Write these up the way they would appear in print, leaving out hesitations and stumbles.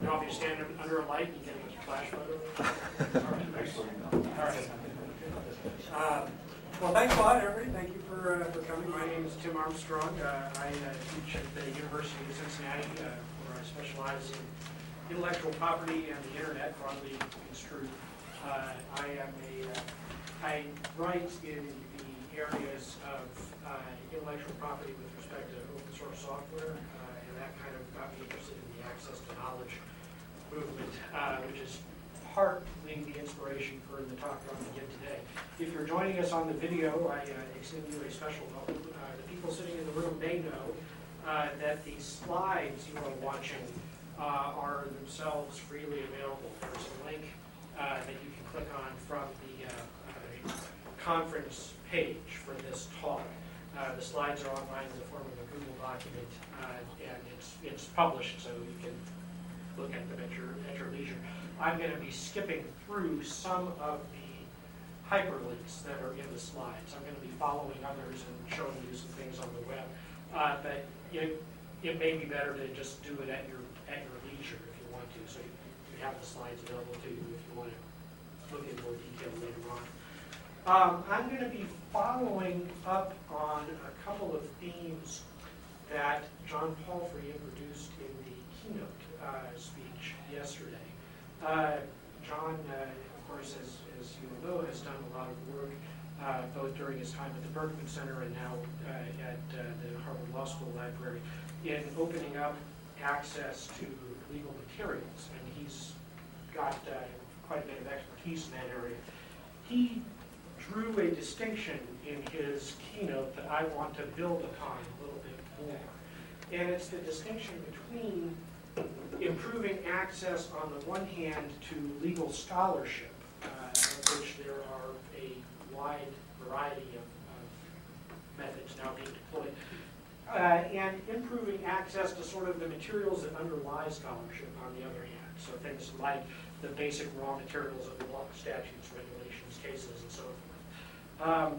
You want me to stand under a light and get a flash photo? All right. Well, thanks a lot, everybody. Thank you for coming. My name is Tim Armstrong. I teach at the University of Cincinnati, where I specialize in intellectual property and the internet, broadly construed. I write in the areas of intellectual property with respect to open source software, and that kind of got me interested in the access to knowledge movement, which is partly the inspiration for the talk I'm going to give today. If you're joining us on the video, I extend you a special welcome. The people sitting in the room may know that the slides you are watching are themselves freely available. There's a link that you can click on from the conference page for this talk. The slides are online in the form of a Google document, and it's published, so you can look at them at your leisure. I'm going to be skipping through some of the hyperlinks that are in the slides. I'm going to be following others and showing you some things on the web, but it may be better to just do it at your leisure if you want to. So you have the slides available to you if you want to look in more detail later on. I'm going to be following up on a couple of themes that John Palfrey introduced in the keynote speech yesterday. John, of course, as you know, has done a lot of work both during his time at the Berkman Center and now at the Harvard Law School Library in opening up access to legal materials, and he's got quite a bit of expertise in that area. He drew a distinction in his keynote that I want to build upon a little bit more, and it's the distinction between improving access on the one hand to legal scholarship, of which there are a wide variety of methods now being deployed, and improving access to sort of the materials that underlie scholarship on the other hand. So things like the basic raw materials of the law, statutes, regulations, cases, and so forth.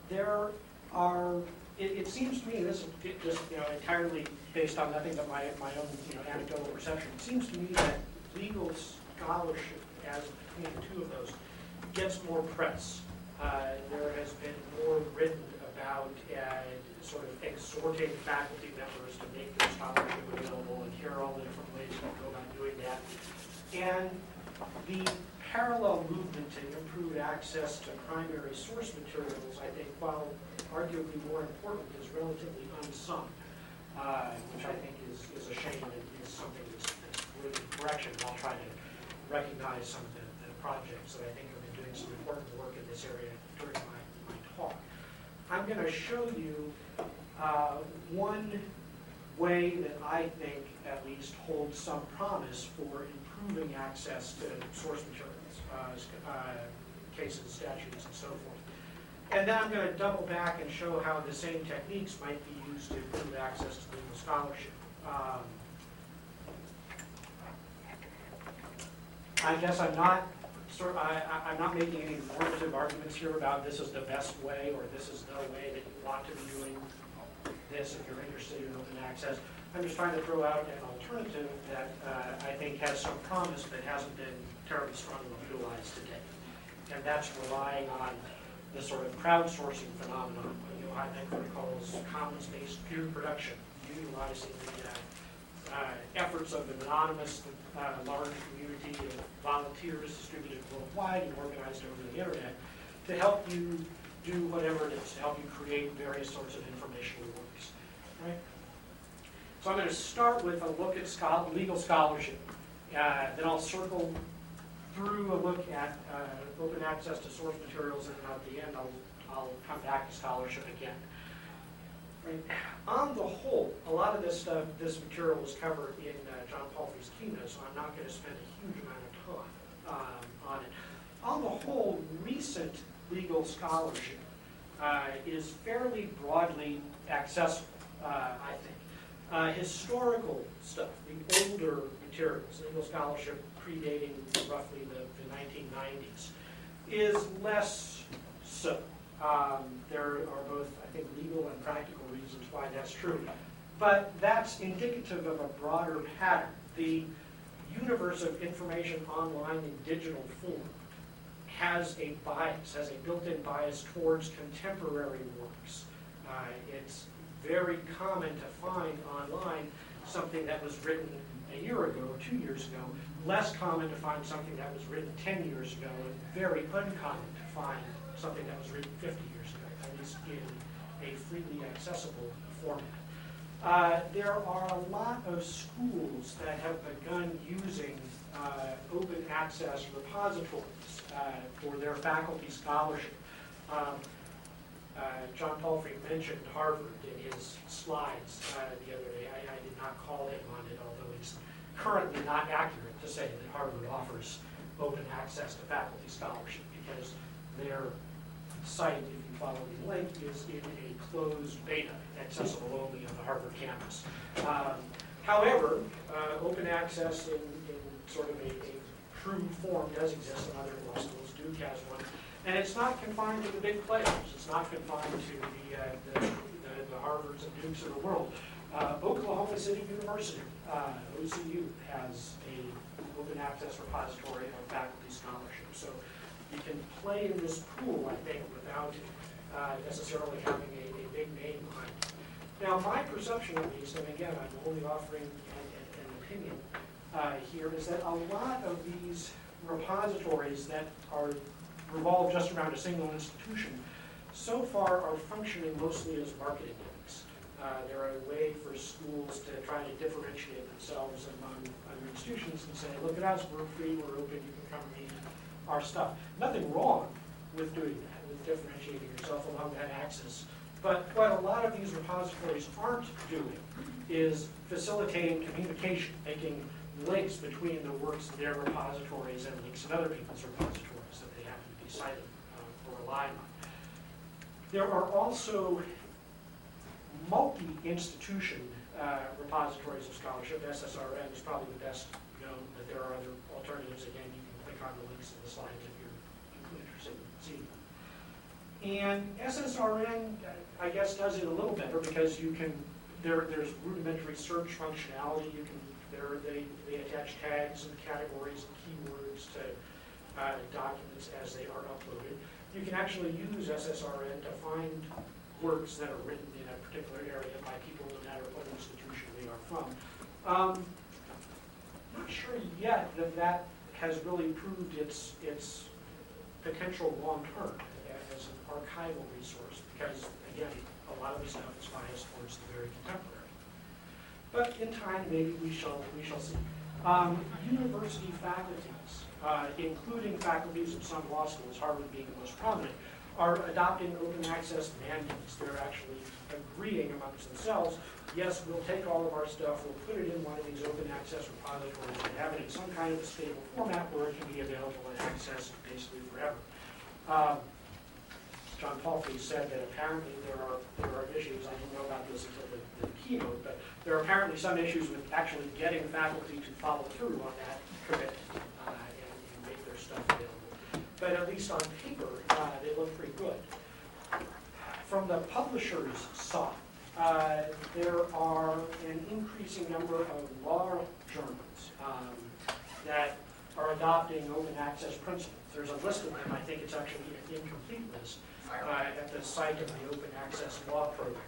There are, it seems to me, this is just entirely based on nothing but my own anecdotal perception. It seems to me that legal scholarship, as between the two of those, gets more press. There has been more written about sort of exhorting faculty members to make their scholarship available, and here are all the different ways you can go about doing that. And the parallel movement to improve access to primary source materials, I think, while arguably more important, is relatively unsung, which I think is a shame and is something that's moving in correction while trying to recognize some of the projects that I think have been doing some important work in this area during my talk. I'm going to show you one way that I think at least holds some promise for improving access to source materials, cases, statutes, and so forth. And then I'm going to double back and show how the same techniques might be used to improve access to legal scholarship. I guess I'm not making any normative arguments here about this is the best way or this is the way that you want to be doing this if you're interested in open access. I'm just trying to throw out an alternative that I think has some promise but hasn't been terribly strongly utilized today. And that's relying on the sort of crowdsourcing phenomenon, I think what it calls commons-based peer production, utilizing the efforts of an anonymous large community of volunteers distributed worldwide and organized over the internet to help you do whatever it is, to help you create various sorts of informational works. Right? So I'm going to start with a look at legal scholarship. Then I'll circle through a look at open access to source materials, and then at the end I'll come back to scholarship again. Right. On the whole, a lot of this material was covered in John Palfrey's keynote, so I'm not going to spend a huge amount of time on it. On the whole, recent legal scholarship is fairly broadly accessible, I think. Historical stuff, the older materials, legal scholarship predating roughly the 1990s, is less so. There are both, I think, legal and practical reasons why that's true. But that's indicative of a broader pattern the universe of information online in digital form has a bias, has a built-in bias towards contemporary works. It's very common to find online something that was written a year ago or 2 years ago, less common to find something that was written 10 years ago, and very uncommon to find something that was written 50 years ago, at least in a freely accessible format. There are a lot of schools that have begun using open access repositories for their faculty scholarship. John Palfrey mentioned Harvard in his slides the other day. I did not call him on it, although it's currently not accurate to say that Harvard offers open access to faculty scholarship, because their site, if you follow the link, is in a closed beta, accessible only on the Harvard campus. However, open access in sort of a true form does exist, and other law schools. Duke has one. And it's not confined to the big players. It's not confined to the Harvards and Dukes of the world. Oklahoma City University, OCU, has an open access repository of faculty scholarship. So you can play in this pool, I think, without necessarily having a big name behind it. Now, my perception, at least, and again, I'm only offering an opinion here, is that a lot of these repositories that revolve just around a single institution, so far are functioning mostly as marketing gimmicks. They're a way for schools to try to differentiate themselves among other institutions and say, look at us, we're free, we're open, you can come read our stuff. Nothing wrong with doing that, with differentiating yourself along that axis. But what a lot of these repositories aren't doing is facilitating communication, making links between the works of their repositories and links in other people's repositories that they happen to be citing or relying on. There are also multi-institution repositories of scholarship. SSRN is probably the best known, but there are other alternatives. Again, you can click on the links in the slides if you're interested in seeing them. And SSRN, I guess, does it a little better because you can, there's rudimentary search functionality. You can, they attach tags and categories and keywords to documents as they are uploaded. You can actually use SSRN to find works that are written in a particular area by people no matter what institution they are from. Not sure yet that that has really proved its potential long-term as an archival resource, because, again, a lot of the stuff is biased towards the very contemporary. But in time, maybe we shall see. University faculties, including faculties of some law schools, Harvard being the most prominent, are adopting open access mandates. They're actually agreeing amongst themselves, yes, we'll take all of our stuff, we'll put it in one of these open access repositories and have it in some kind of a stable format where it can be available and accessed basically forever. John Palfrey said that apparently there are issues, I didn't know about this until the keynote, but there are apparently some issues with actually getting faculty to follow through on that commitment and make their stuff available. But at least on paper, they look pretty good. From the publisher's side, there are an increasing number of law journals that are adopting open access principles. There's a list of them. I think it's actually an incomplete list at the site of the Open Access Law Program.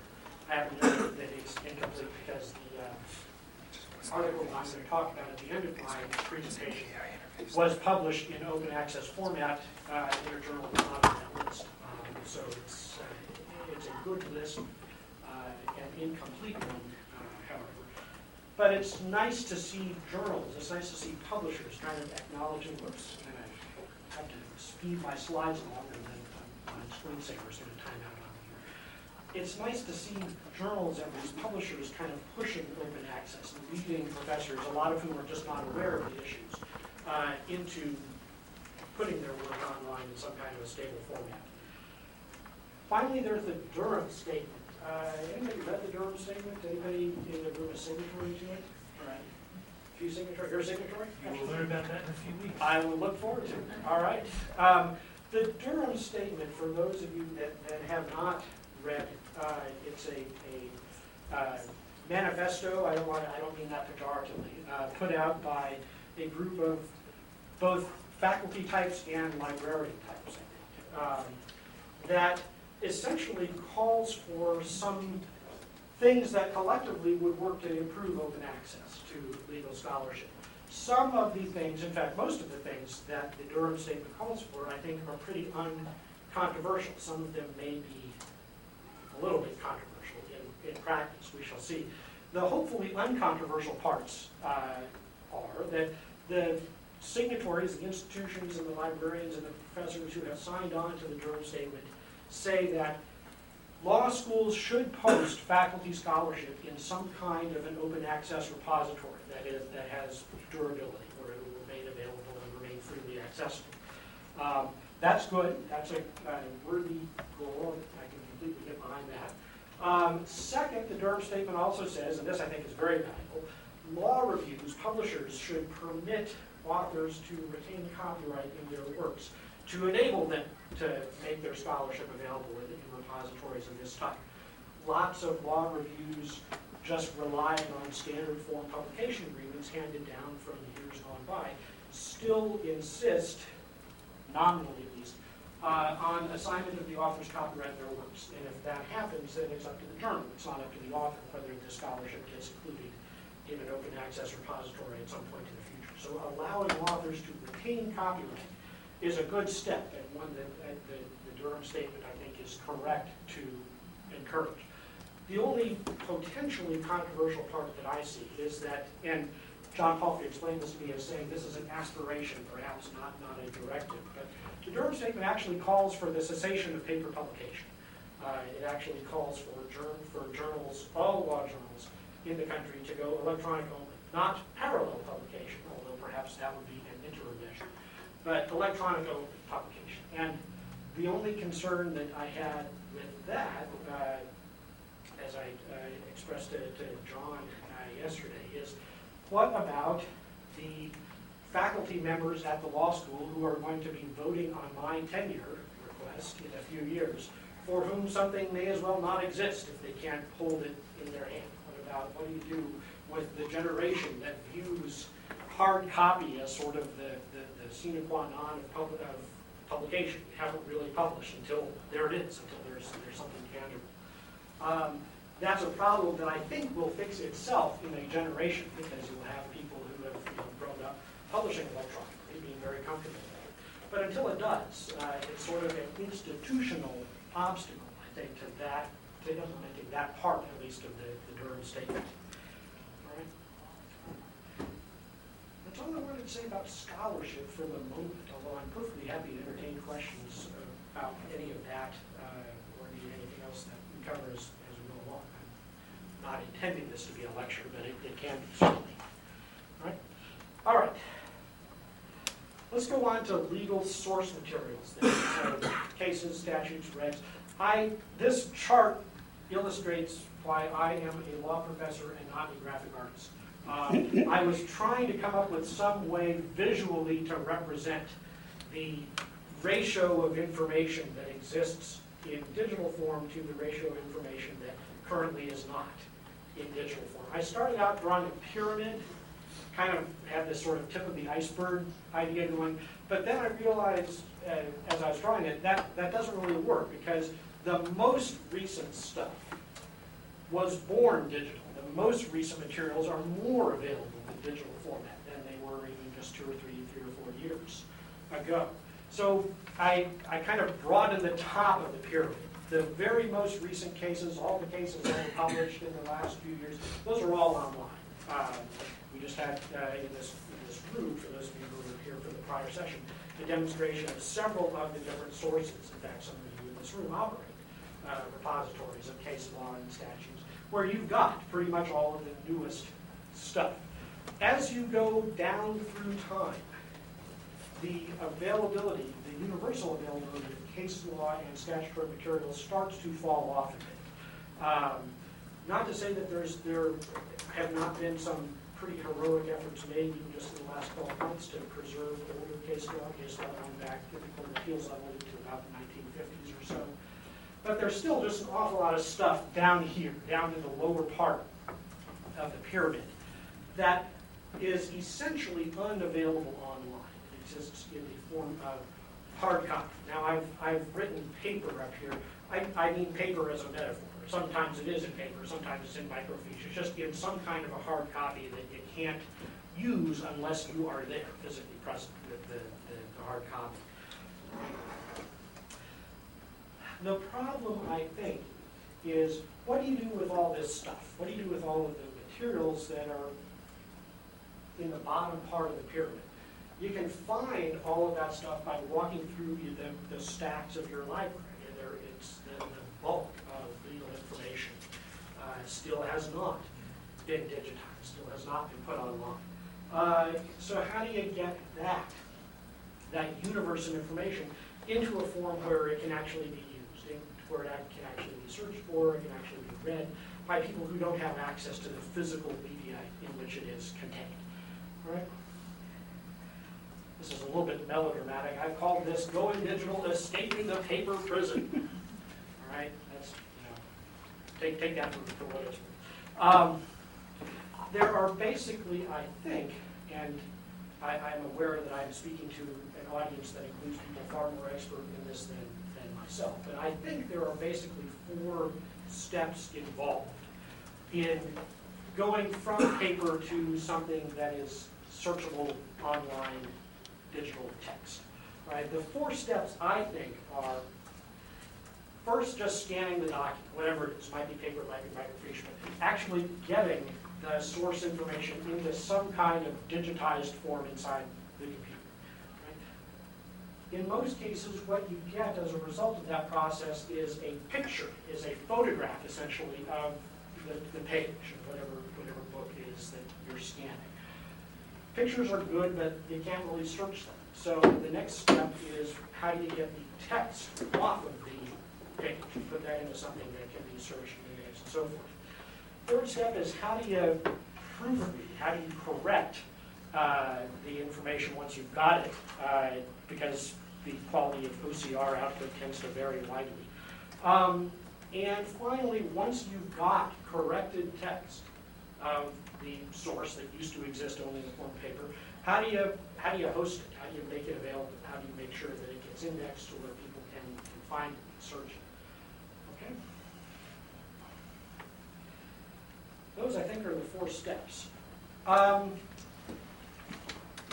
I haven't noted that it's incomplete because the article I'm going to talk about at the end of my presentation was published in open access format in a journal that's not on that list. So it's a good list, an incomplete one, however. But it's nice to see journals, it's nice to see publishers kind of acknowledging, whoops, and I have to speed my slides along, and then my screensaver is going to time out on me here. It's nice to see journals and these publishers kind of pushing open access and leading professors, a lot of whom are just not aware of the issues, into putting their work online in some kind of a stable format. Finally, there's the Durham Statement. Anybody read the Durham Statement? Anybody in the room a signatory to it? All right. A few signatory? Your signatory? You will learn about that in a few weeks. I will look forward to it. All right. The Durham Statement, for those of you that have not read it, it's a manifesto, I don't mean that pejoratively, put out by a group of both faculty types and librarian types, I think, that essentially calls for some things that collectively would work to improve open access to legal scholarship. Some of the things, in fact, most of the things that the Durham Statement calls for, I think, are pretty uncontroversial. Some of them may be a little bit controversial in practice, we shall see. The hopefully uncontroversial parts are that the signatories, the institutions and the librarians and the professors who have signed on to the Durham Statement say that law schools should post faculty scholarship in some kind of an open access repository that has durability, where it will remain available and remain freely accessible. That's good. That's a worthy goal. I can completely get behind that. Second, the Durham Statement also says, and this I think is very valuable, law reviews, publishers should permit authors to retain copyright in their works to enable them to make their scholarship available in repositories of this type. Lots of law reviews, just relying on standard form publication agreements handed down from years gone by, still insist, nominally at least, on assignment of the author's copyright in their works. And if that happens, then it's up to the journal. It's not up to the author whether the scholarship gets included in an open access repository at some point in the future. So allowing authors to retain copyright is a good step, and one that the Durham Statement, I think, is correct to encourage. The only potentially controversial part that I see is that, and John Palfrey explained this to me as saying this is an aspiration, perhaps not a directive, but the Durham Statement actually calls for the cessation of paper publication. It actually calls for journals, all law journals in the country, to go electronic only, not parallel publication, although perhaps that would be an interim measure, but electronic only publication. And the only concern that I had with that, as I expressed it to John yesterday, is what about the faculty members at the law school who are going to be voting on my tenure request in a few years, for whom something may as well not exist if they can't hold it in their hand? What do you do with the generation that views hard copy as sort of the sine qua non of publication? You haven't really published until there it is, until there's something tangible. That's a problem that I think will fix itself in a generation, because you'll have people who have grown up publishing electronically, being very comfortable with it. But until it does, it's sort of an institutional obstacle, I think, to implementing that part, at least, of the Durham Statement. All right. That's all I wanted to say about scholarship for the moment, although I'm perfectly happy to entertain questions about any of that, or need anything else that we cover as we go along. I'm not intending this to be a lecture, but it can be, certainly. All right. Let's go on to legal source materials then. So cases, statutes, regs. This chart illustrates why I am a law professor and not a graphic artist. I was trying to come up with some way visually to represent the ratio of information that exists in digital form to the ratio of information that currently is not in digital form. I started out drawing a pyramid, kind of had this sort of tip of the iceberg idea going, but then I realized as I was drawing it, that doesn't really work, because the most recent stuff was born digital. The most recent materials are more available in digital format than they were even just 2 or 3 or 4 years ago. So I kind of broadened the top of the pyramid. The very most recent cases, all the cases that were published in the last few years, those are all online. We just had in this room, for those of you who were here for the prior session, a demonstration of several of the different sources. In fact, some of you in this room operate repositories of case law and statutes, where you've got pretty much all of the newest stuff. As you go down through time, the availability, the universal availability of case law and statutory materials starts to fall off a bit. Not to say that there have not been some pretty heroic efforts made, even just in the last 12 months, to preserve older case law going back at the Court of Appeals level to about the 1950s or so. But there's still just an awful lot of stuff down here, down in the lower part of the pyramid that is essentially unavailable online. It exists in the form of hard copy. Now, I've written paper up here. I mean paper as a metaphor. Sometimes it is in paper, sometimes it's in microfiche. It's just in some kind of a hard copy that you can't use unless you are there, physically present with the hard copy. The problem, I think, is what do you do with all this stuff? What do you do with all of the materials that are in the bottom part of the pyramid? You can find all of that stuff by walking through the stacks of your library. It's the bulk of legal information still has not been digitized, still has not been put online. So how do you get that universe of information into a form where it can actually be used, where it can actually be searched for, it can actually be read by people who don't have access to the physical media in which it is contained? All right? This is a little bit melodramatic. I've called this "Going Digital, Escaping the Paper Prison." All right, that's, take that for what it's worth. There are basically, I think, and I'm aware that I'm speaking to an audience that includes people far more expert in this than myself, but I think there are basically 4 steps involved in going from paper to something that is searchable online digital text. Right? The 4 steps, I think, are first just scanning the document, whatever it is. It might be paper, it might be microfiche, but actually getting the source information into some kind of digitized form inside the computer. Right? In most cases, what you get as a result of that process is a picture, is a photograph, essentially, of the page, of whatever book it is that you're scanning. Pictures are good, but you can't really search them. So the next step is how do you get the text off of the page and put that into something that can be searched and indexed and so forth. Third step is how do you proofread? How do you correct the information once you've got it? Because the quality of OCR output tends to vary widely. And finally, once you've got corrected text of the source that used to exist only in the form of paper, how do you host it? How do you make it available? How do you make sure that it gets indexed to where people can find it and search it? Okay. Those, I think, are the 4 steps.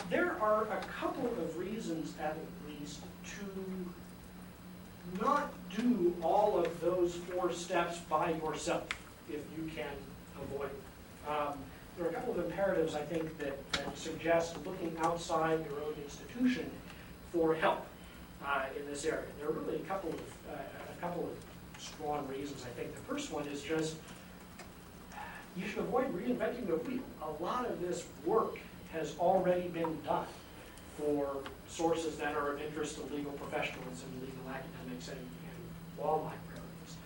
There are a couple of reasons, at least, to not do all of those 4 steps by yourself, if you can avoid them. There are a couple of imperatives, I think, that suggest looking outside your own institution for help in this area. There are really a couple of strong reasons, I think. The first one is just you should avoid reinventing the wheel. A lot of this work has already been done for sources that are of interest to legal professionals and legal academics and law librarians.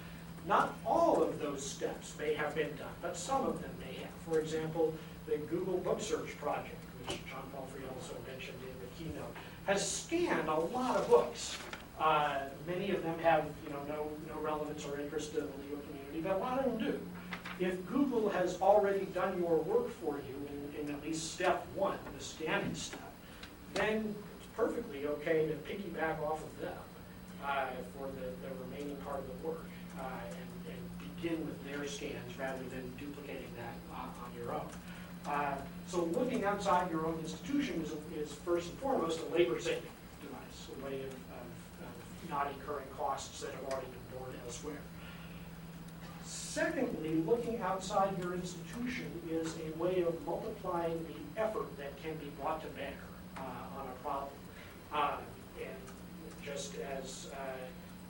Not all of those steps may have been done, but some of them may have. For example, the Google Book Search project, which John Palfrey also mentioned in the keynote, has scanned a lot of books. Many of them have no relevance or interest to the legal community, but a lot of them do. If Google has already done your work for you in at least step 1, the scanning step, then it's perfectly okay to piggyback off of them for the remaining part of the work and begin with their scans rather than duplicating that on your own. So looking outside your own institution is first and foremost a labor-saving device, a way of not incurring costs that have already been borne elsewhere. Secondly, looking outside your institution is a way of multiplying the effort that can be brought to bear on a problem. And just as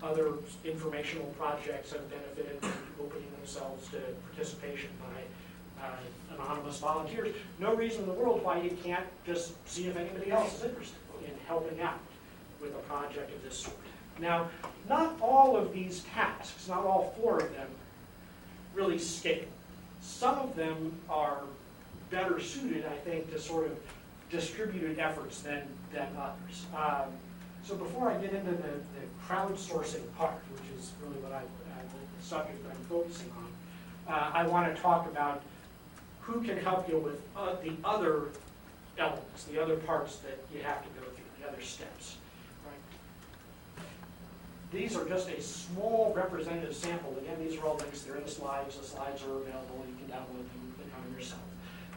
other informational projects have benefited from opening themselves to participation by anonymous volunteers, no reason in the world why you can't just see if anybody else is interested in helping out with a project of this sort. Now, not all of these tasks, not all 4 of them, really scale. Some of them are better suited, I think, to sort of distributed efforts than others. So before I get into the crowdsourcing part, which is really what the subject I'm focusing on, I want to talk about who can help you with the other elements, the other parts that you have to go through, the other steps. Right? These are just a small representative sample. Again, these are all links. They're in the slides. The slides are available. You can download them on yourself.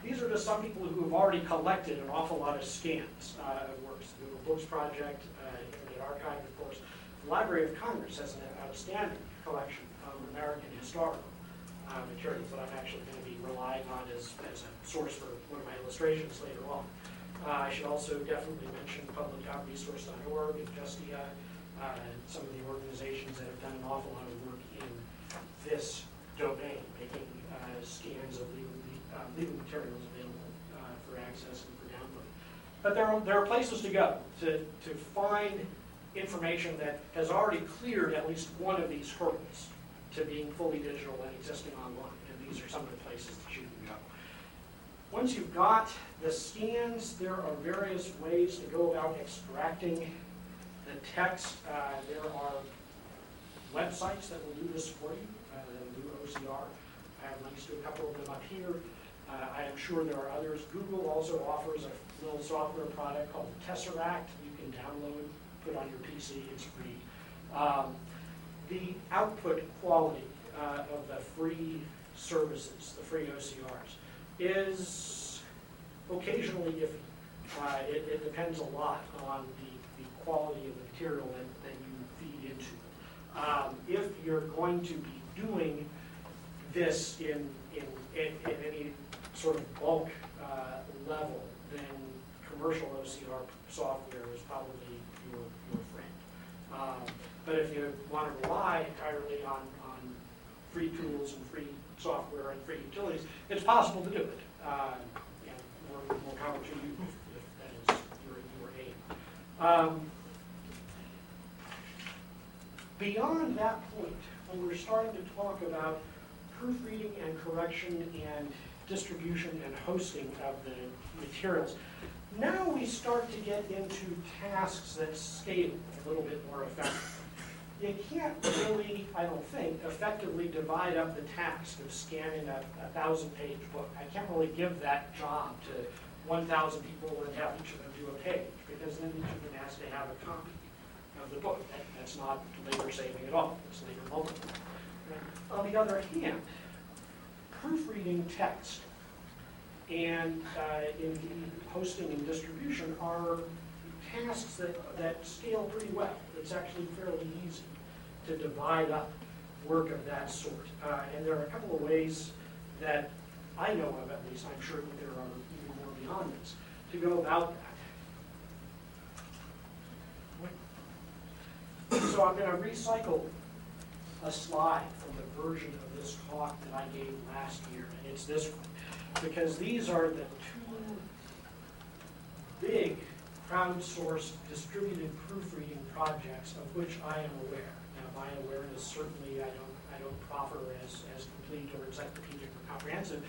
These are just some people who have already collected an awful lot of scans of works. The Google Books Project, Internet Archive, of course. The Library of Congress has an outstanding collection of American historical materials that I'm actually going to be relying on as a source for one of my illustrations later on. I should also definitely mention public.resource.org and Justia, some of the organizations that have done an awful lot of work in this domain, making scans of legal materials available for access and for download. But there are places to go to find information that has already cleared at least one of these hurdles to being fully digital and existing online. And these are some of the places that you can go. Once you've got the scans, there are various ways to go about extracting the text. There are websites that will do this for you, that will do OCR. I have links to a couple of them up here. I am sure there are others. Google also offers a little software product called Tesseract. You can download, put on your PC, it's free. The output quality of the free services, the free OCRs, is occasionally iffy. It depends a lot on the quality of the material that you feed into it. If you're going to be doing this in any sort of bulk level, then commercial OCR software is probably your friend. But if you want to rely entirely on free tools and free software and free utilities, it's possible to do it. And more power to you if that is your aim. Beyond that point, when we're starting to talk about proofreading and correction and distribution and hosting of the materials, now we start to get into tasks that scale a little bit more effectively. You can't really, I don't think, effectively divide up the task of scanning a 1,000-page book. I can't really give that job to 1,000 people and have each of them do a page, because then each of them has to have a copy of the book. That's not labor saving at all. It's labor multiplying. On the other hand, proofreading text and indeed hosting and distribution are tasks that scale pretty well. It's actually fairly easy to divide up work of that sort. And there are a couple of ways that I know of, at least. I'm sure that there are even more beyond this, to go about that. So I'm going to recycle a slide from the version of this talk that I gave last year, and it's this one, because these are the two big crowdsourced distributed proofreading projects of which I am aware. Now, my awareness certainly I don't proffer as complete or encyclopedic or comprehensive,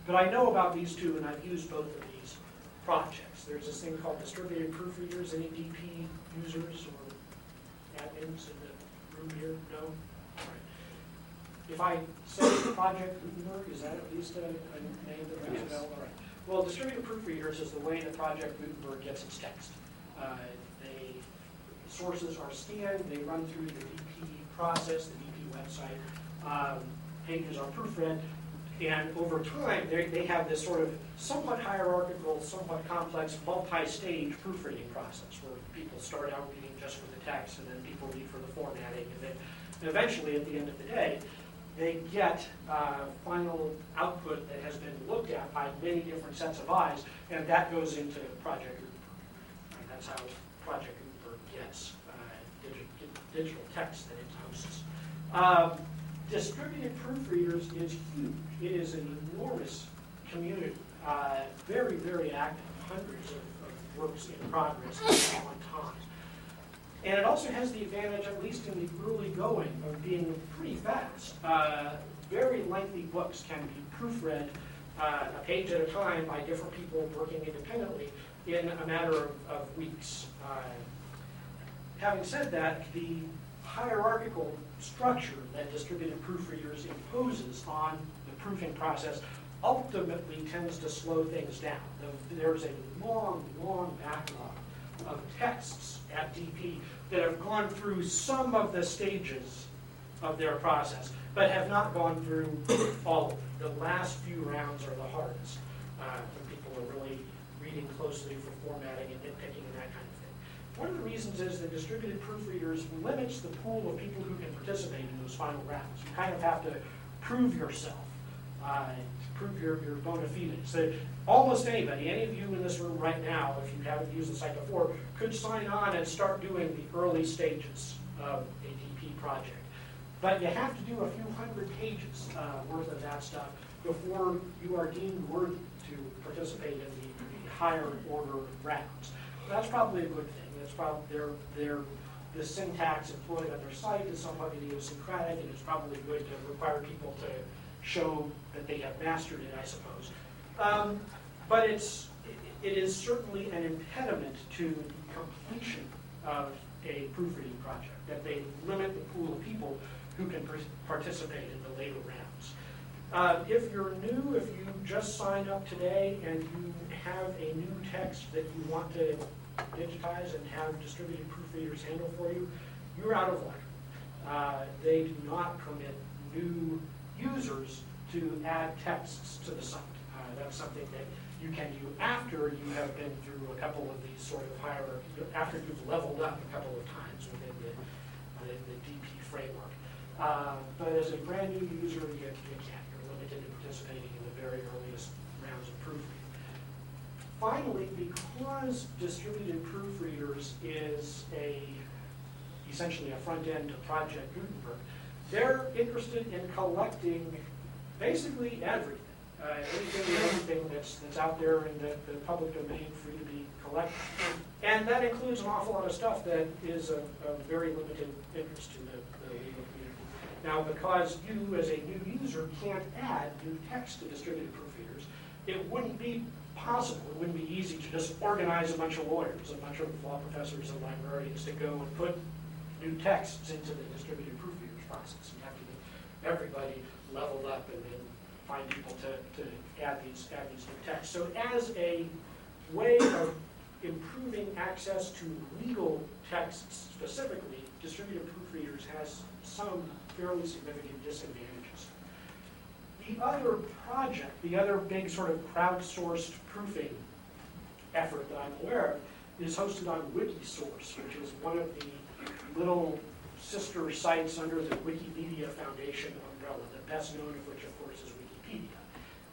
but I know about these two, and I've used both of these projects. There's this thing called distributed proofreaders. Any DP users or admins in the room here? No? All right. If I say Project Gutenberg, is that at least a name that rings a bell? All right. Well, distributed proofreaders is the way that Project Gutenberg gets its text. Sources are scanned, they run through the DP process, the DP website, pages are proofread, and over time they have this sort of somewhat hierarchical, somewhat complex, multi-stage proofreading process where people start out reading just for the text, and then people read for the formatting, and then eventually at the end of the day they get final output that has been looked at by many different sets of eyes, and that goes into Project Gutenberg. And that's how Project Gutenberg gets digital text that it hosts. Distributed proofreaders is huge. It is an enormous community, very, very active, hundreds of works in progress at one time. And it also has the advantage, at least in the early going, of being pretty fast. Very lengthy books can be proofread a page at a time by different people working independently in a matter of weeks. Having said that, the hierarchical structure that distributed proofreaders imposes on the proofing process ultimately tends to slow things down. There's a long, long backlog of texts at DP that have gone through some of the stages of their process, but have not gone through all of them. The last few rounds are the hardest, when people are really reading closely for formatting and nitpicking and that kind of thing. One of the reasons is that distributed proofreaders limits the pool of people who can participate in those final rounds. You kind of have to prove yourself, prove your bona fides. So almost anybody, any of you in this room right now, if you haven't used the site before, could sign on and start doing the early stages of a DP project. But you have to do a few hundred pages worth of that stuff before you are deemed worthy to participate in the higher order rounds. That's probably a good thing. That's probably the syntax employed on their site is somewhat idiosyncratic, and it's probably good to require people to show that they have mastered it, I suppose. But it is certainly an impediment to the completion of a proofreading project, that they limit the pool of people who can participate in the later rounds. If you're new, if you just signed up today and you have a new text that you want to digitize and have distributed proofreaders handle for you, you're out of luck. They do not permit new users to add texts to the site. That's something that you can do after you have been through a couple of these sort of hierarchy, after you've leveled up a couple of times within the DP framework. But as a brand new user, you can't. You're limited to participating in the very earliest rounds of proofreading. Finally, because distributed proofreaders is essentially a front end to Project Gutenberg, they're interested in collecting basically everything. Everything that's out there in the public domain for you to be collected. And that includes an awful lot of stuff that is of very limited interest to the legal community. Now, because you as a new user can't add new text to distributed proofreaders, it wouldn't be possible, it wouldn't be easy to just organize a bunch of lawyers, a bunch of law professors and librarians to go and put new texts into the distributed proofreaders process. You have to get everybody leveled up and then find people to add these new texts. So as a way of improving access to legal texts specifically, distributed proofreaders has some fairly significant disadvantages. The other project, the other big sort of crowdsourced proofing effort that I'm aware of is hosted on Wikisource, which is one of the little sister sites under the Wikimedia Foundation umbrella, the best known of which, of course, is Wikipedia.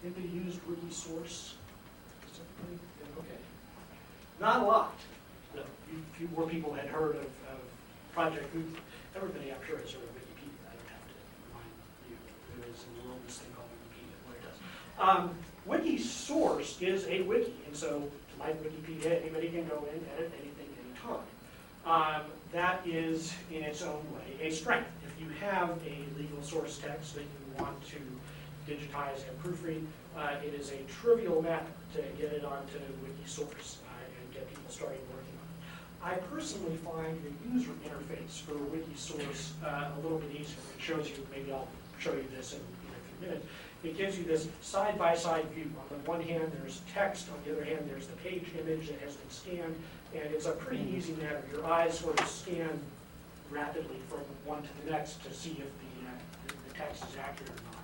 Anybody used Wikisource specifically? Okay. Not a lot. No. Few more people had heard of Project Gutenberg. Everybody, I'm sure, has heard of Wikipedia. I don't have to remind you. There is in the world this thing called Wikipedia, what it does. Wikisource is a wiki, and so, like Wikipedia, anybody can go in and edit anything anytime. That is, in its own way, a strength. If you have a legal source text that you want to digitize and proofread, it is a trivial matter to get it onto Wikisource and get people started working on it. I personally find the user interface for Wikisource a little bit easier. It shows you, maybe I'll show you this in a few minutes. It gives you this side-by-side view. On the one hand, there's text. On the other hand, there's the page image that has been scanned. And it's a pretty easy matter. Your eyes sort of scan rapidly from one to the next to see if the text is accurate or not.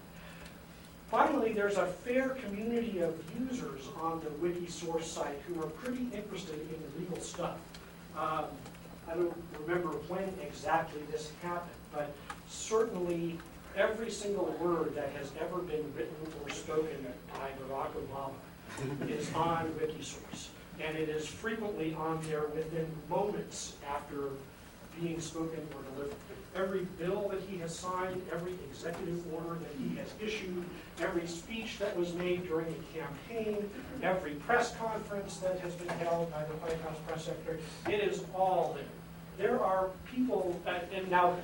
Finally, there's a fair community of users on the Wikisource site who are pretty interested in the legal stuff. I don't remember when exactly this happened, but certainly every single word that has ever been written or spoken by Barack Obama is on Wikisource. And it is frequently on there within moments after being spoken or delivered. Every bill that he has signed, every executive order that he has issued, every speech that was made during a campaign, every press conference that has been held by the White House press secretary, it is all there. There are people, and now,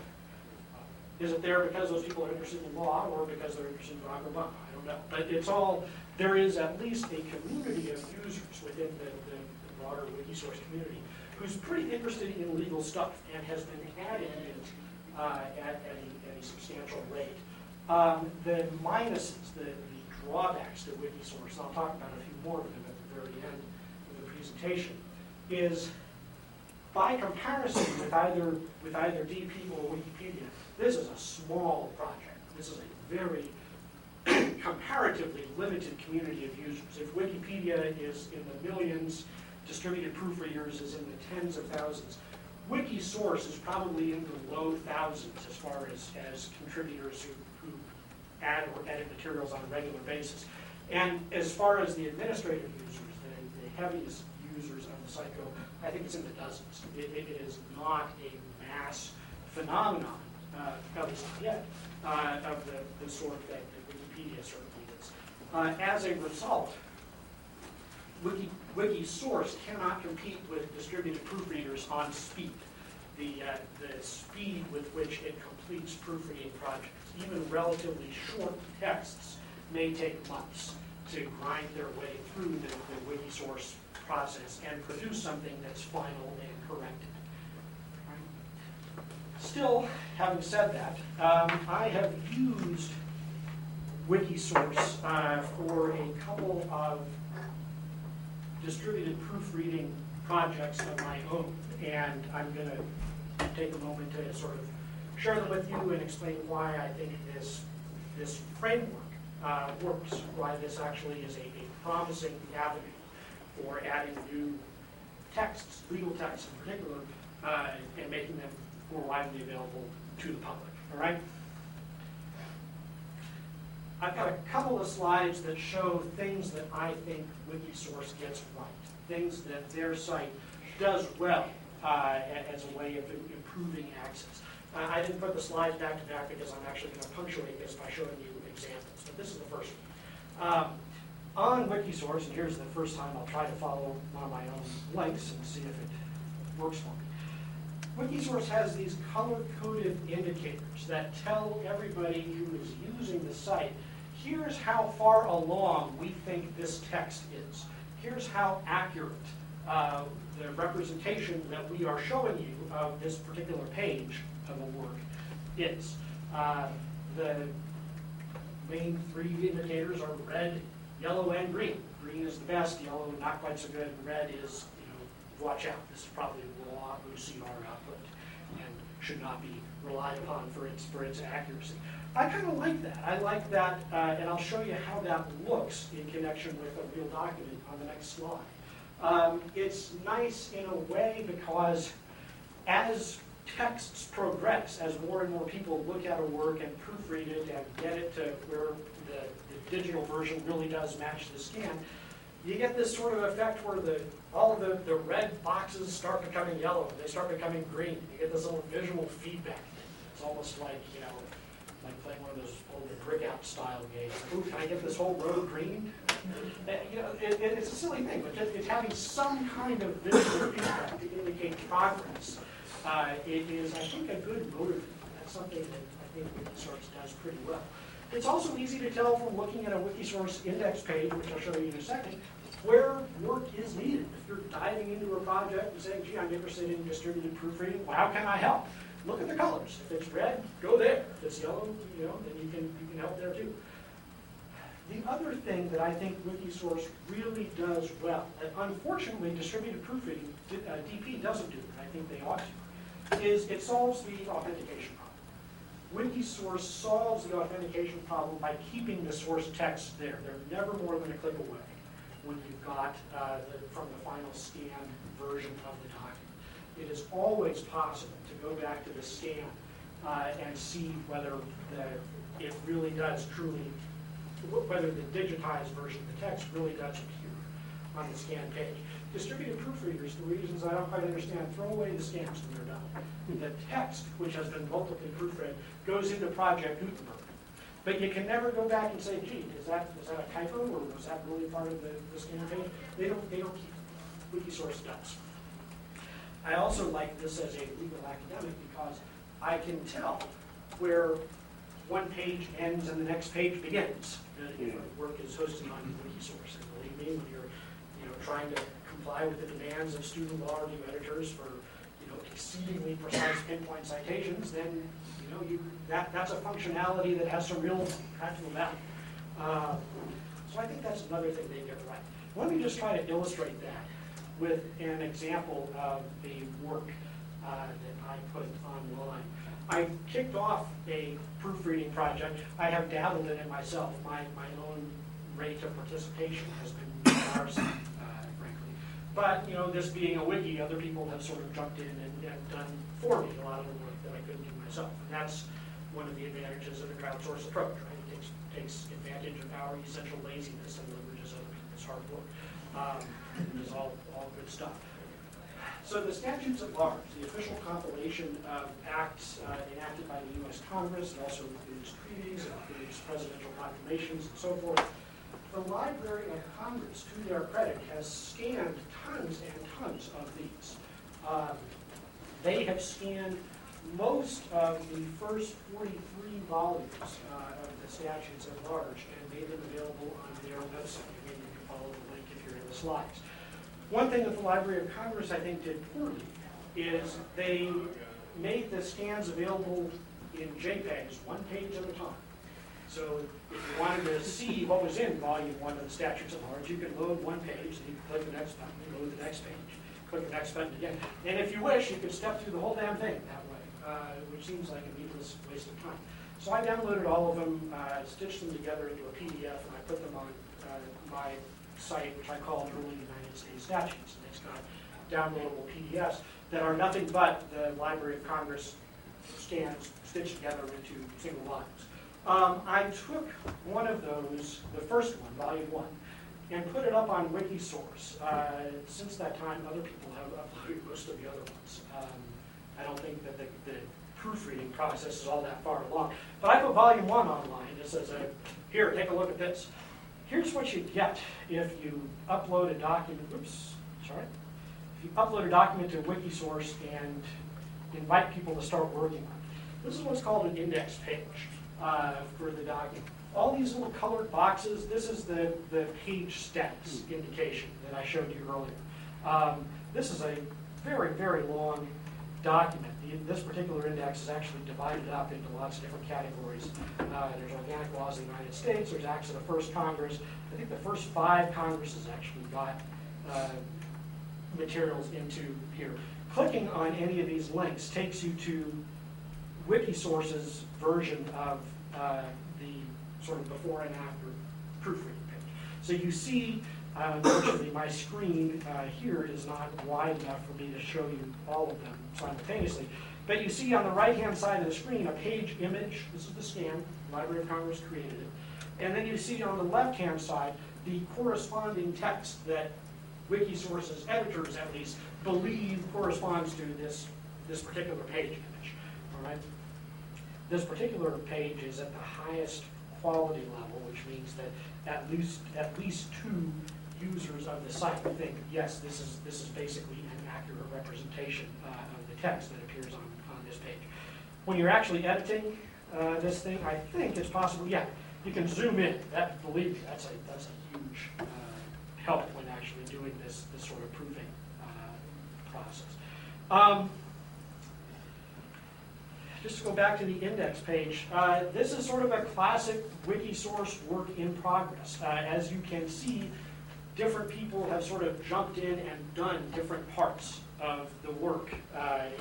is it there because those people are interested in law or because they're interested in Barack Obama? I don't know. But it's all, there is at least a community of users within the broader Wikisource community who's pretty interested in legal stuff and has been adding it at a substantial rate. The minuses, the drawbacks to Wikisource, and I'll talk about a few more of them at the very end of the presentation, is by comparison with either DP or Wikipedia, this is a small project. This is a very comparatively limited community of users. If Wikipedia is in the millions, distributed proofreaders is in the tens of thousands. Wikisource is probably in the low thousands as far as contributors who add or edit materials on a regular basis. And as far as the administrative users, the heaviest users of the site go, I think it's in the dozens. It is not a mass phenomenon, at least yet, of the sort that Wikipedia certainly is. As a result, Wikisource cannot compete with distributed proofreaders on speed. The speed with which it completes proofreading projects, even relatively short texts, may take months to grind their way through the Wikisource process and produce something that's final and corrected. Still, having said that, I have used Wikisource for a couple of distributed proofreading projects of my own, and I'm going to take a moment to sort of share them with you and explain why I think this framework works, why this actually is a promising avenue for adding new texts, legal texts in particular, and making them more widely available to the public. All right? I've got a couple of slides that show things that I think Wikisource gets right, things that their site does well as a way of improving access. I didn't put the slides back to back because I'm actually going to punctuate this by showing you examples, but this is the first one. On Wikisource, and here's the first time I'll try to follow one of my own links and see if it works for me. Wikisource has these color-coded indicators that tell everybody who is using the site, here's how far along we think this text is. Here's how accurate the representation that we are showing you of this particular page of a work is. The main three indicators are red, yellow, and green. Green is the best, yellow not quite so good, and red is, watch out. This is probably raw OCR output and should not be relied upon for its accuracy. I kind of like that. I like that, and I'll show you how that looks in connection with a real document on the next slide. It's nice in a way because as texts progress, as more and more people look at a work and proofread it and get it to where the digital version really does match the scan, you get this sort of effect where all of the red boxes start becoming yellow, they start becoming green. You get this little visual feedback. It's almost like, like playing one of those old breakout style games. Ooh, can I get this whole row green? It's a silly thing, but it's having some kind of visual feedback to indicate progress. It is, I think, a good motivator. That's something that I think Wikisource does pretty well. It's also easy to tell from looking at a Wikisource index page, which I'll show you in a second, where work is needed. If you're diving into a project and saying, gee, I'm interested in distributed proofreading, well, how can I help? Look at the colors. If it's red, go there. If it's yellow, then you can help there too. The other thing that I think Wikisource really does well, and unfortunately distributed proofreading, DP doesn't do it, I think they ought to, is it solves the authentication problem. Wikisource solves the authentication problem by keeping the source text there. They're never more than a click away when you've got from the final scanned version of the document. It is always possible to go back to the scan and see whether it really does truly, whether the digitized version of the text really does appear on the scan page. Distributed proofreaders, for reasons I don't quite understand, throw away the scans when they're done. The text, which has been multiply proofread, goes into Project Gutenberg. But you can never go back and say, gee, is that a typo, or was that really part of the scan page? They don't keep it. Wikisource does. I also like this as a legal academic because I can tell where one page ends and the next page begins. If work is hosted on Wikisource, and believe me, when you're trying to comply with the demands of student law review editors for exceedingly precise pinpoint citations, then that's a functionality that has some real practical value. So I think that's another thing they get right. Let me just try to illustrate that with an example of the work that I put online. I kicked off a proofreading project. I have dabbled in it myself. My own rate of participation has been embarrassing, frankly. But you know, this being a wiki, other people have sort of jumped in and done for me a lot of the work that I couldn't do myself. And that's one of the advantages of the crowdsource approach, right? It takes advantage of our essential laziness and leverages other people's hard work. It is all good stuff. So the statutes at large, the official compilation of acts enacted by the U.S. Congress, it also includes treaties, it includes presidential proclamations, and so forth. The Library of Congress, to their credit, has scanned tons and tons of these. They have scanned most of the first 43 volumes of the statutes at large and made them available on their website. Again, you can follow the link if you're in the slides. One thing that the Library of Congress, I think, did poorly is they made the scans available in JPEGs, one page at a time. So if you wanted to see what was in Volume 1 of the Statutes at Large, you could load one page, then you could click the next button, load the next page, click the next button again. And if you wish, you could step through the whole damn thing that way, which seems like a needless waste of time. So I downloaded all of them, stitched them together into a PDF, and I put them on my site, which I call Early United States Statutes. And it's got downloadable PDFs that are nothing but the Library of Congress scans stitched together into single volumes. I took one of those, the first one, Volume 1, and put it up on Wikisource. Since that time, other people have uploaded most of the other ones. I don't think that the proofreading process is all that far along. But I put Volume 1 online. It says, here, take a look at this. Here's what you get if you upload a document, if you upload a document to Wikisource and invite people to start working on it. This is what's called an index page for the document. All these little colored boxes, this is the page status indication that I showed you earlier. This is a very, very long document. This particular index is actually divided up into lots of different categories. There's organic laws of the United States, there's acts of the first Congress. I think the first 5 Congresses actually got materials into here. Clicking on any of these links takes you to Wikisource's version of the sort of before and after proofreading page. So you see, unfortunately, my screen here is not wide enough for me to show you all of them simultaneously. But you see on the right-hand side of the screen a page image. This is the scan. Library of Congress created it. And then you see on the left-hand side the corresponding text that Wikisource's editors, at least, believe corresponds to this particular page image. All right? This particular page is at the highest quality level, which means that at least 2 users of the site think, yes, this is basically an accurate representation of the text that appears on this page. When you're actually editing this thing, I think it's possible, yeah, you can zoom in. Believe me, that's a huge help when actually doing this sort of proofing process. Just to go back to the index page, this is sort of a classic Wikisource work in progress. As you can see, different people have sort of jumped in and done different parts of the work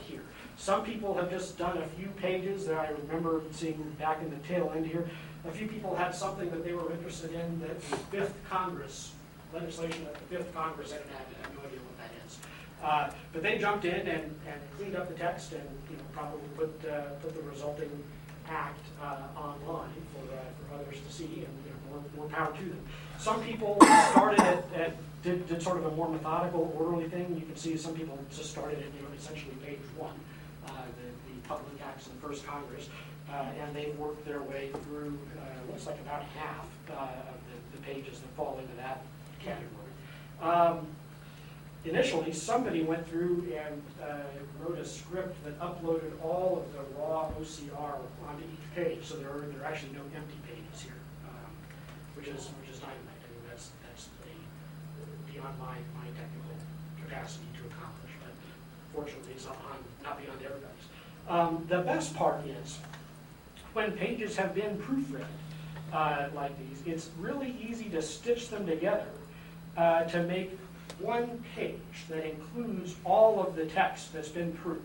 here. Some people have just done a few pages that I remember seeing back in the tail end here. A few people had something that they were interested in that the 5th Congress, legislation that the 5th Congress had enacted. I have no idea what that is. But they jumped in and cleaned up the text and probably put the resulting act online for others to see, and more power to them. Some people started did sort of a more methodical, orderly thing. You can see some people just started at essentially page 1, the public acts of the first Congress, and they've worked their way through looks like about half of the pages that fall into that category. Initially, somebody went through and wrote a script that uploaded all of the raw OCR onto each page, so there are actually no empty pages here, which is dynamite. I mean, that's beyond my technical capacity to accomplish, but fortunately, it's not beyond everybody's. The best part is when pages have been proofread, like these, it's really easy to stitch them together to make one page that includes all of the text that's been proofed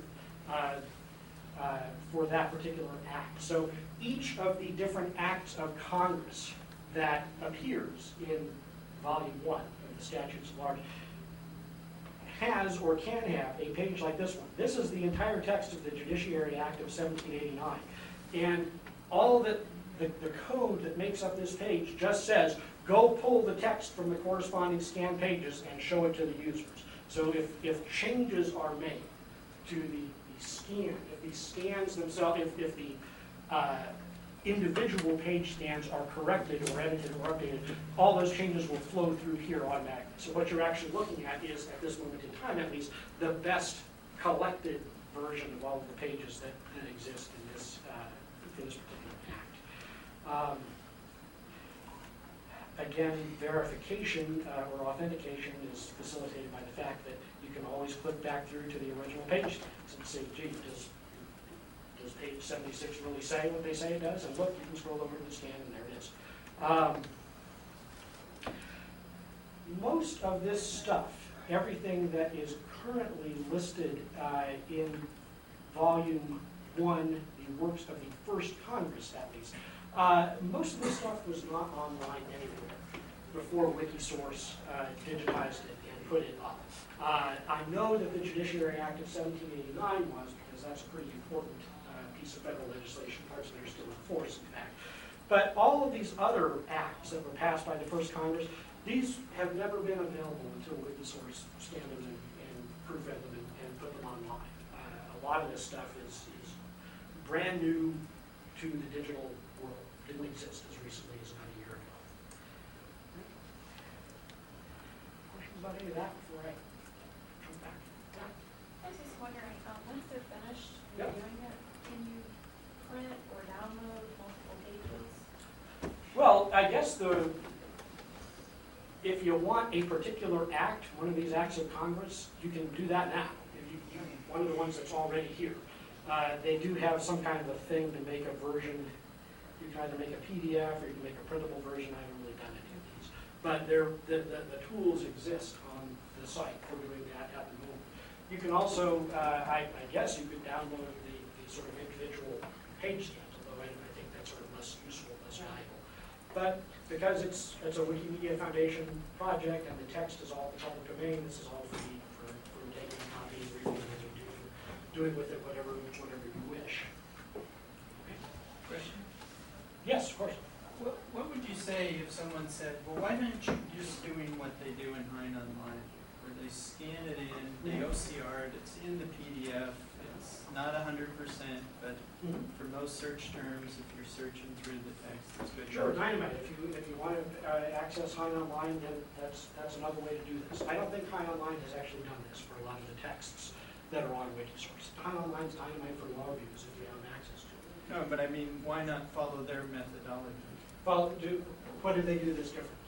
for that particular act. So each of the different acts of Congress that appears in Volume 1 of the statutes at large has or can have a page like this one. This is the entire text of the Judiciary Act of 1789. And all the code that makes up this page just says, go pull the text from the corresponding scanned pages and show it to the users. So if changes are made to the scan, if the scans themselves, if the individual page scans are corrected or edited or updated, all those changes will flow through here automatically. So what you're actually looking at is, at this moment in time at least, the best collected version of all of the pages that exist in this, for this particular act. Again, verification or authentication is facilitated by the fact that you can always click back through to the original page scans and say, gee, does page 76 really say what they say it does? And look, you can scroll over to the scan and there it is. Most of this stuff, everything that is currently listed in Volume 1, the works of the first Congress at least, most of this stuff was not online anywhere before Wikisource digitized it and put it up. I know that the Judiciary Act of 1789 was, because that's a pretty important piece of federal legislation, parts of it are still in force, in fact. But all of these other acts that were passed by the first Congress, these have never been available until Wikisource scanned them and proofread them and put them online. A lot of this stuff is brand new to the digital world. Didn't exist as recently as about a year ago. Questions about any of that before I come back? Yeah. I was just wondering, once they're finished Yep. reviewing it, can you print or download multiple pages? Well, I guess if you want a particular act, one of these acts of Congress, you can do that now. One of the ones that's already here. They do have some kind of a thing to make a version. You can either make a PDF or you can make a printable version. I haven't really done any of these. But the tools exist on the site for doing that at the moment. You can also, I guess you could download the sort of individual page scans, although I think that's sort of less useful, less valuable. But because it's a Wikimedia Foundation project and the text is all public domain, this is all free for taking copies, reading it, and doing with it whatever you wish. Okay. Question? Yes, of course. What would you say if someone said, well, why aren't you just doing what they do in Hein Online, where they scan it in, they OCR it, it's in the PDF, it's not 100%, but for most search terms, if you're searching through the text, it's good. Sure, Dynamite. If you want to access Hein Online, then that's another way to do this. I don't think Hein Online has actually done this for a lot of the texts that are on Wikisource. Hein Online is Dynamite for law reviews if you have access to it. No, but I mean, why not follow their methodology? Well, what do they do that's different?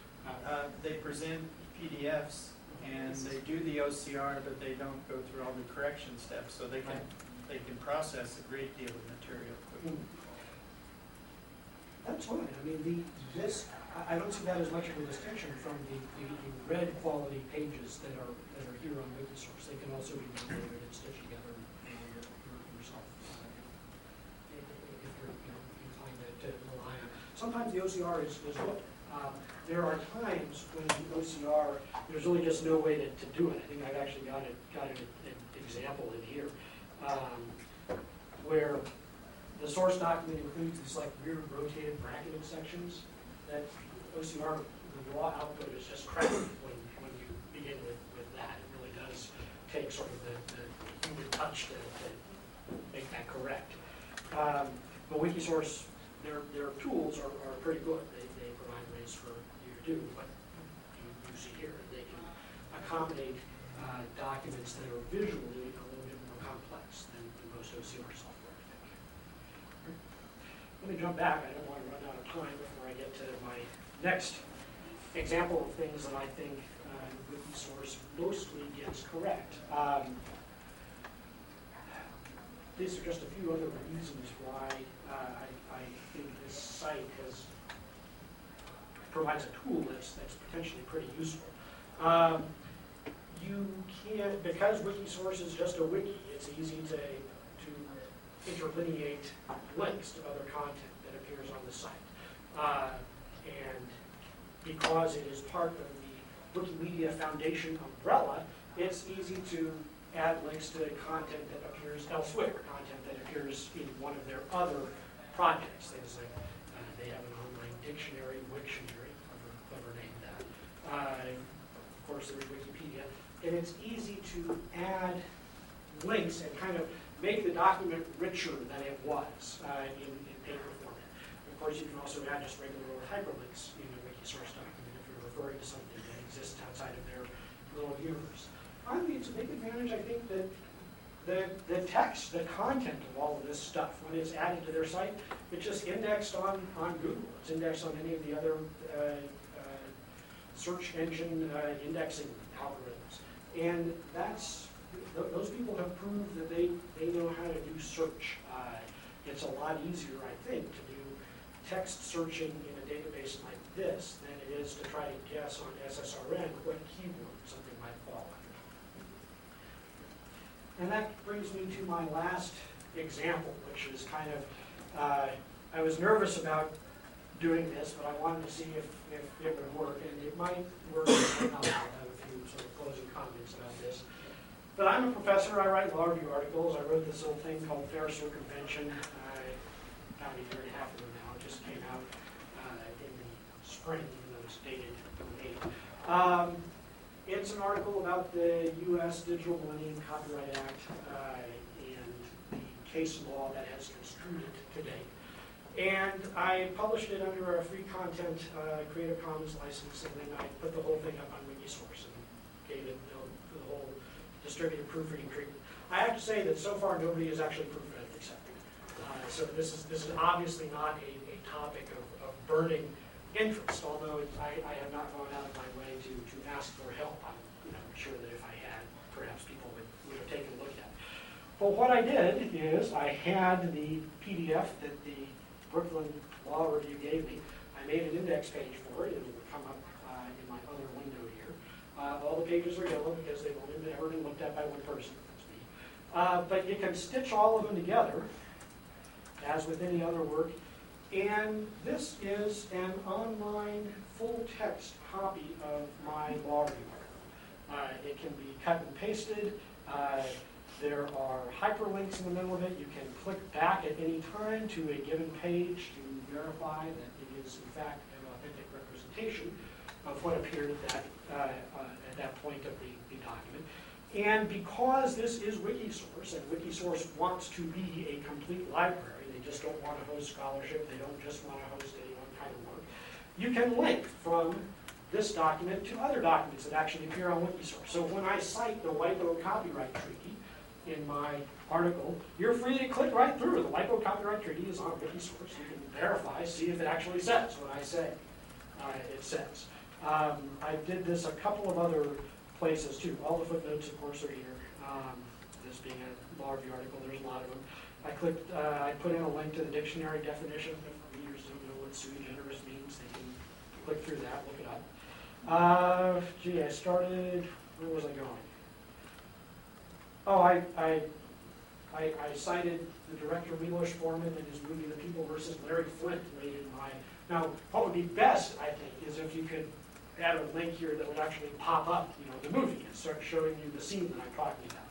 They present PDFs and they do the OCR, but they don't go through all the correction steps, so they can process a great deal of material quickly. That's fine. I mean, I don't see that as much of a distinction from the red quality pages that are here on Wikisource. They can also be downloaded and stitched together yourself if you're inclined to rely on. Sometimes the OCR is good. There are times when the OCR, there's really just no way to do it. I think I've actually got an example in here where the source document includes these like weird rotated bracketed sections that OCR, the raw output is just crappy when you begin with that. It really does take sort of the human touch to make that correct. But Wikisource, their tools are pretty good. They provide ways for you to do what you see here. They can accommodate documents that are visually a little bit more complex than most OCR software, I think. Let me jump back. I don't want to run out of time before I get to my next example of things that I think Wikisource mostly gets correct. These are just a few other reasons why I think this site has provides a tool that's potentially pretty useful. You can, because Wikisource is just a wiki, it's easy to interlineate links to other content that appears on the site. And because it is part of the Wikimedia Foundation umbrella, it's easy to add links to content that appears elsewhere, content that appears in one of their other projects. Things like they have an online dictionary, Wiktionary, clever name that. Of course, there's Wikipedia. And it's easy to add links and kind of make the document richer than it was in paper format. Of course, you can also add just regular old hyperlinks in a Wikisource document if you're referring to something that exists outside of their little universe. Finally, it's a big advantage, I think, that the text, the content of all of this stuff, when it's added to their site, it's just indexed on Google. It's indexed on any of the other search engine indexing algorithms. And those people have proved that they know how to do search. It's a lot easier, I think, to do text searching in a database like this than it is to try to guess on SSRN what keyword something might fall under. And that brings me to my last example, which is kind of, I was nervous about doing this, but I wanted to see if it would work, and it might work. I'll have a few sort of closing comments about this. But I'm a professor. I write law review articles. I wrote this little thing called Fair Circumvention about a year and a half ago now. It just came out in the spring, even though it's dated in 8. It's an article about the U.S. Digital Millennium Copyright Act and the case law that has construed it to date. And I published it under a free content Creative Commons license, and then I put the whole thing up on Wikisource and gave it the whole distributed proofreading treatment. I have to say that so far nobody has actually proofread it except me. So this is obviously not a topic of burning interest, although I have not gone out of my way to ask for help. I'm sure that if I had, perhaps people would have taken a look at it. But what I did is I had the PDF that the Brooklyn Law Review gave me. I made an index page for it, and it would come up in my other window here. All the pages are yellow because they've only ever been looked at by one person. That's me. But you can stitch all of them together, as with any other work. And this is an online full-text copy of my law review article. It can be cut and pasted. There are hyperlinks in the middle of it. You can click back at any time to a given page to verify that it is, in fact, an authentic representation of what appeared at that point of the document. And because this is Wikisource, and Wikisource wants to be a complete library, they just don't want to host scholarship, they don't just want to host any one kind of work, you can link from this document to other documents that actually appear on Wikisource. So when I cite the WIPO copyright treaty in my article, you're free to click right through. The WIPO copyright treaty is on Wikisource. You can verify, see if it actually says what I say it says. I did this a couple of other places too. All the footnotes, of course, are here. This being a law review article, there's a lot of them. I put in a link to the dictionary definition. If readers don't know what sui generis means, they can click through that, look it up. Gee, I started, where was I going? Oh, I cited the director Milos Forman and his movie The People versus Larry Flint late in my. Now, what would be best, I think, is if you could add a link here that would actually pop up, the movie and start showing you the scene that I'm talking about.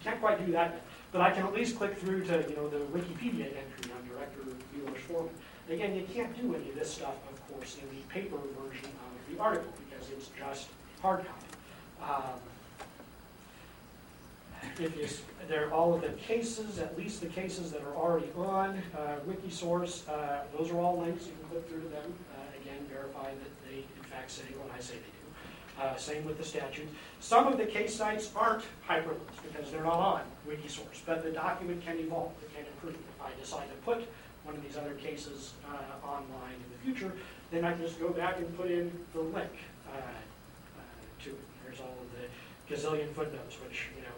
Can't quite do that yet, but I can at least click through to the Wikipedia entry on director Milos Forman. Again, you can't do any of this stuff, of course, in the paper version of the article because it's just hard copy. There are all of the cases, at least the cases that are already on Wikisource. Those are all links. You can click through to them. Again, verify that they, in fact, say what I say they do. Same with the statutes. Some of the case sites aren't hyperlinks because they're not on Wikisource, but the document can evolve. It can improve. If I decide to put one of these other cases online in the future, then I can just go back and put in the link to it. There's all of the gazillion footnotes, which, are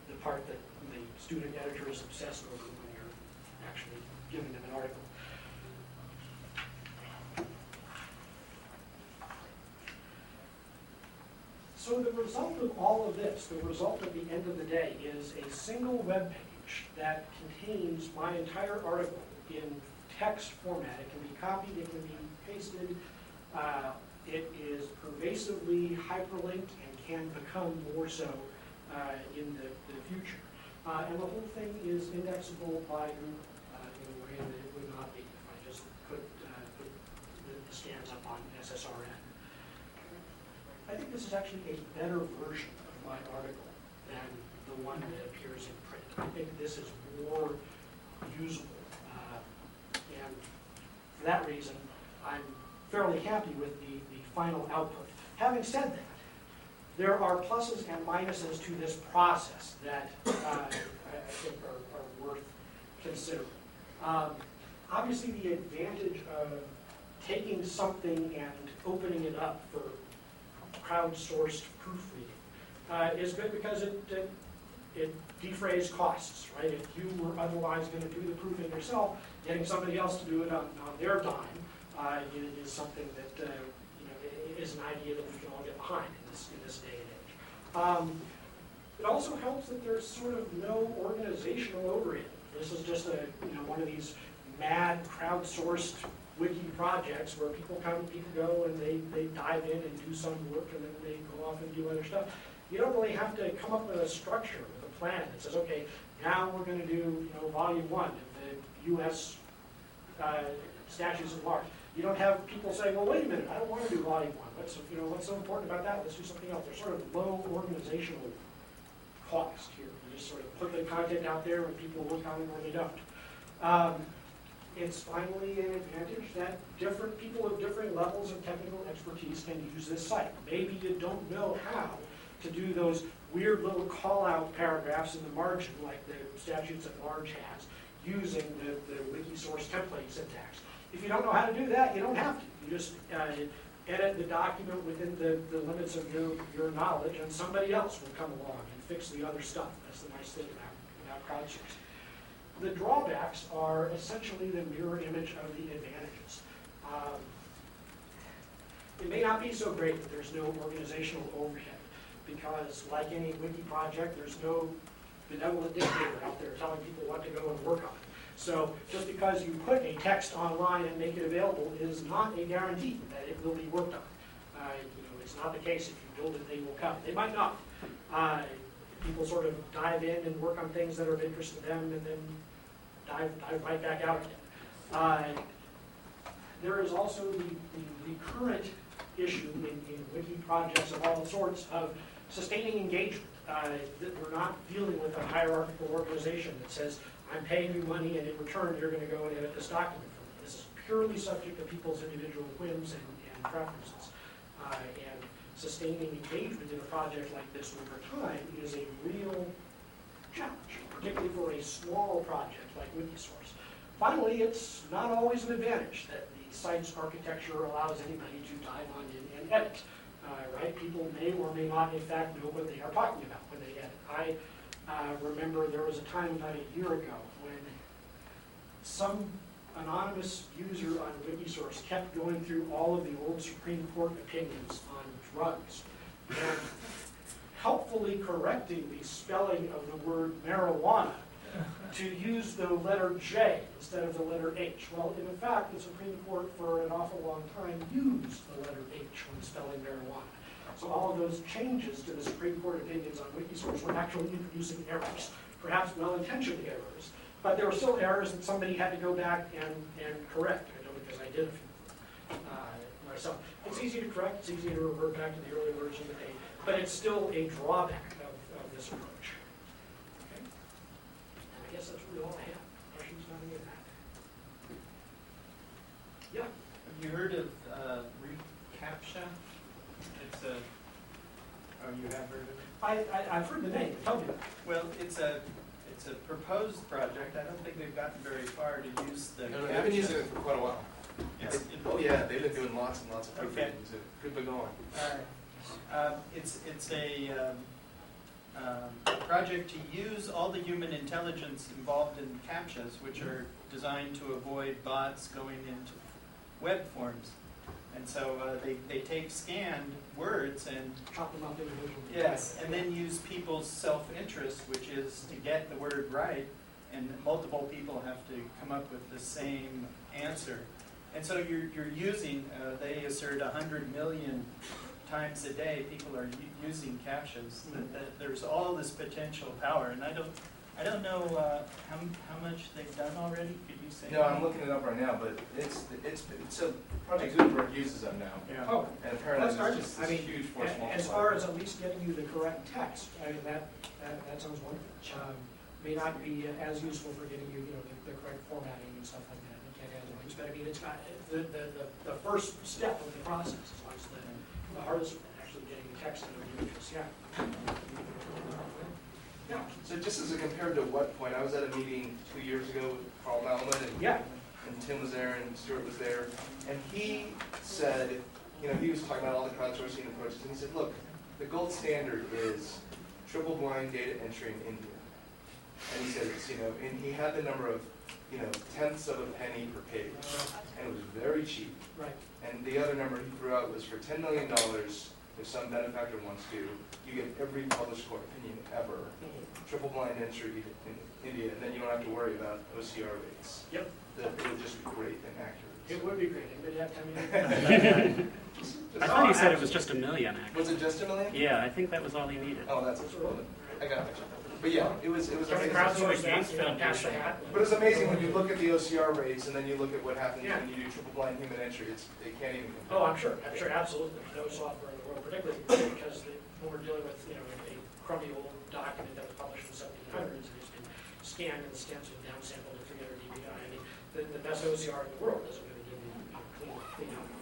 the part that the student editor is obsessed over when you're actually giving them an article. So the result of all of this, the result at the end of the day, is a single web page that contains my entire article in text format. It can be copied, it can be pasted. It is pervasively hyperlinked and can become more so in the future. And the whole thing is indexable by Google in a way that it would not be if I just put the scans up on SSRN. I think this is actually a better version of my article than the one that appears in print. I think this is more usable. And for that reason, I'm fairly happy with the final output. Having said that, there are pluses and minuses to this process that I think are worth considering. Obviously, the advantage of taking something and opening it up for crowdsourced proofreading is good because it defrays costs, right? If you were otherwise going to do the proofing yourself, getting somebody else to do it on their dime is something that is an idea that we can all get behind in this day and age. It also helps that there's sort of no organizational overhead. This is just one of these mad crowdsourced wiki projects where people come, people go, and they dive in and do some work, and then they go off and do other stuff. You don't really have to come up with a structure, with a plan that says, okay, now we're going to do volume 1 of the U.S. statutes at large. You don't have people saying, well, wait a minute, I don't want to do volume 1. What's so important about that? Let's do something else. There's sort of low organizational cost here. You just sort of put the content out there and people work on it or they don't. It's finally an advantage that different people of different levels of technical expertise can use this site. Maybe you don't know how to do those weird little call-out paragraphs in the margin like the statutes at large has, using the Wikisource template syntax. If you don't know how to do that, you don't have to. You just edit the document within the limits of your knowledge, and somebody else will come along and fix the other stuff. That's the nice thing about crowdsourcing. The drawbacks are essentially the mirror image of the advantages. It may not be so great that there's no organizational overhead, because like any wiki project, there's no benevolent dictator out there telling people what to go and work on. So just because you put a text online and make it available is not a guarantee that it will be worked on. It's not the case if you build it, they will come. They might not. People sort of dive in and work on things that are of interest to them and then dive right back out again. There is also the current issue in wiki projects of all sorts of sustaining engagement. That we're not dealing with a hierarchical organization that says, I'm paying you money and in return you're going to go and edit this document for me. This is purely subject to people's individual whims and preferences. And sustaining engagement in a project like this over time is a real challenge, particularly for a small project like Wikisource. Finally, it's not always an advantage that the site's architecture allows anybody to dive on in and edit. Right? People may or may not, in fact, know what they are talking about when they edit. I remember there was a time about a year ago when some anonymous user on Wikisource kept going through all of the old Supreme Court opinions on drugs and helpfully correcting the spelling of the word marijuana to use the letter J instead of the letter H. Well, in fact, the Supreme Court for an awful long time used the letter H when spelling marijuana. So all of those changes to the Supreme Court opinions on Wikisource were actually introducing errors, perhaps well-intentioned errors, but there were still errors that somebody had to go back and correct. I know because I did a few myself. It's easy to correct, it's easy to revert back to the earlier version, but it's still a drawback of this approach. Okay? And I guess that's really all I have. Questions on any of that? Yeah? Have you heard of reCAPTCHA? It's a, oh, you have heard of it? I've heard the name. Tell me. Well, it's a proposed project. I don't think they've gotten very far to use the No, they've been using it for quite a while. Yeah. Oh yeah, they've been doing lots and lots of proofreading too. Good for going. It's a project to use all the human intelligence involved in CAPTCHAs, which are designed to avoid bots going into web forms. And so they take scanned words and Chop them up individually. yes, and then use people's self-interest, which is to get the word right, and multiple people have to come up with the same answer. And so you're using, they assert 100 million times a day, people are using CAPTCHAs. That there's all this potential power, and I don't know how much they've done already. Could you say? No, I'm looking it up right now, but it's so Project Gutenberg uses them now, Yeah. Oh, and apparently That's it's just I this mean, huge force multiplier. as far as at least getting you the correct text, I mean, that sounds wonderful. May not be as useful for getting you, the correct formatting and stuff like that. You can't add links, but I mean, it's got the first step of the process is always the hardest one, actually getting the text into the interest. Yeah. Yeah. So just as a compared to what point, I was at a meeting 2 years ago with Carl Malman and Yeah. and Tim was there and Stuart was there, and he said, he was talking about all the crowdsourcing approaches, and he said, look, the gold standard is triple blind data entry in India. And he said it's, and he had the number of, tenths of a penny per page, and it was very cheap. Right. And the other number he threw out was for $10 million, if some benefactor wants to, you get every published court opinion ever, triple blind entry in India, and then you don't have to worry about OCR rates. Yep. That it would just be great and accurate. It would be great. Anybody have 10 minutes? I thought you said it was just $1 million, actually. Was it just $1 million? Yeah, I think that was all he needed. Oh, that's I got it. But yeah, it was Can we amazing. crowdsource Gates that, pass the hat? But it's amazing when you look at the OCR rates and then you look at what happens Yeah. when you do triple blind human entry. It can't even compare. Oh, I'm sure, absolutely. No software in the world, particularly because when we're dealing with, a crummy old document that was published in the 1700s and it's been scanned and the stamps have been downsampled to 300 dpi. I mean, the best OCR in the world isn't going to give you clean output.